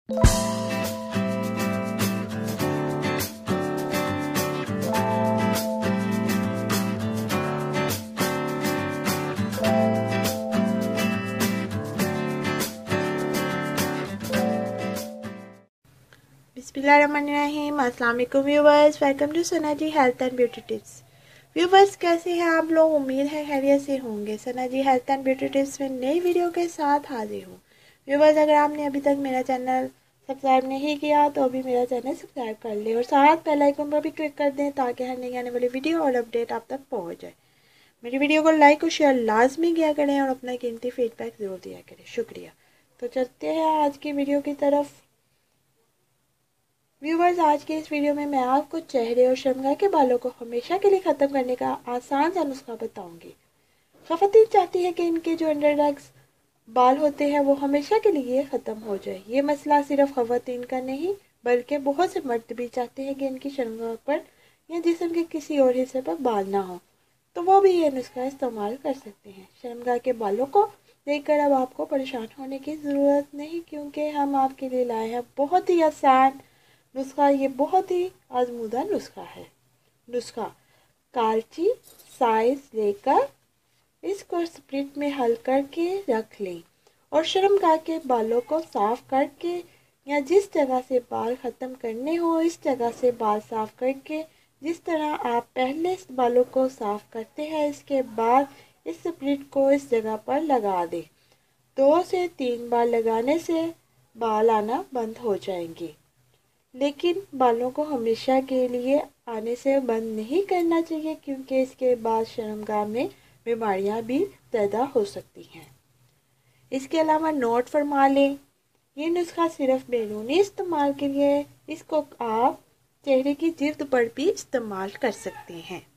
बिस्मिल्लाहिर्रहमानिर्रहीम। अस्सलाम वालेकुम viewers, welcome to Sana ji health and beauty tips. Viewers, कैसे हैं आप लोग? उम्मीद है खैरियत से होंगे। Sana ji health and beauty tips में नई वीडियो के साथ हाजिर हूँ। व्यूवर्स, अगर आपने अभी तक मेरा चैनल सब्सक्राइब नहीं किया तो अभी मेरा चैनल सब्सक्राइब कर ले और साथ बेल आइकन पर भी क्लिक कर दें ताकि हर नई आने वाली वीडियो और अपडेट आप तक पहुँच जाए। मेरी वीडियो को लाइक और शेयर लाजमी किया करें और अपना कीमती फीडबैक ज़रूर दिया करें। शुक्रिया। तो चलते हैं आज की वीडियो की तरफ। व्यूवर्स, आज के इस वीडियो में मैं आपको चेहरे और शर्मगाह के बालों को हमेशा के लिए ख़त्म करने का आसान सा नुस्खा बताऊंगी। ख़वातीन चाहती है कि इनके जो अंडरडैक्स बाल होते हैं वो हमेशा के लिए ख़त्म हो जाए। ये मसला सिर्फ ख़वातीन का नहीं बल्कि बहुत से मर्द भी चाहते हैं कि इनकी शर्मगाह पर या जिस्म के किसी और हिस्से पर बाल ना हो, तो वो भी ये नुस्खा इस्तेमाल कर सकते हैं। शर्मगाह के बालों को देखकर अब आपको परेशान होने की ज़रूरत नहीं, क्योंकि हम आपके लिए लाए हैं बहुत ही आसान नुस्खा। ये बहुत ही आजमूदा नुस्खा है। नुस्खा कालची साइज लेकर इसको स्प्लिट में हल करके रख लें और शर्मगाह के बालों को साफ करके या जिस जगह से बाल ख़त्म करने हो इस जगह से बाल साफ करके जिस तरह आप पहले इस बालों को साफ करते हैं, इसके बाद इस स्प्लिट को इस जगह पर लगा दें। 2 से 3 बार लगाने से बाल आना बंद हो जाएंगे, लेकिन बालों को हमेशा के लिए आने से बंद नहीं करना चाहिए, क्योंकि इसके बाद शर्मगाह में बीमारियां भी पैदा हो सकती हैं। इसके अलावा नोट फरमा लें, ये नुस्खा सिर्फ बैरूनी इस्तेमाल के लिए है। इसको आप चेहरे की जिल्द पर भी इस्तेमाल कर सकते हैं।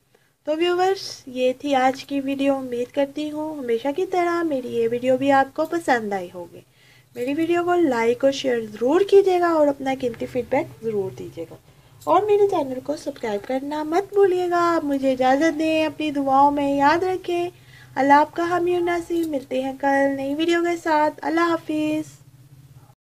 तो व्यूवर्स, ये थी आज की वीडियो। उम्मीद करती हूँ हमेशा की तरह मेरी ये वीडियो भी आपको पसंद आई होगी। मेरी वीडियो को लाइक और शेयर ज़रूर कीजिएगा और अपना कीमती फीडबैक ज़रूर दीजिएगा और मेरे चैनल को सब्सक्राइब करना मत भूलिएगा। आप मुझे इजाज़त दें, अपनी दुआओं में याद रखें। अल्लाह आपका हामी और नासिर। मिलते हैं कल नई वीडियो के साथ। अल्लाह हाफिज़।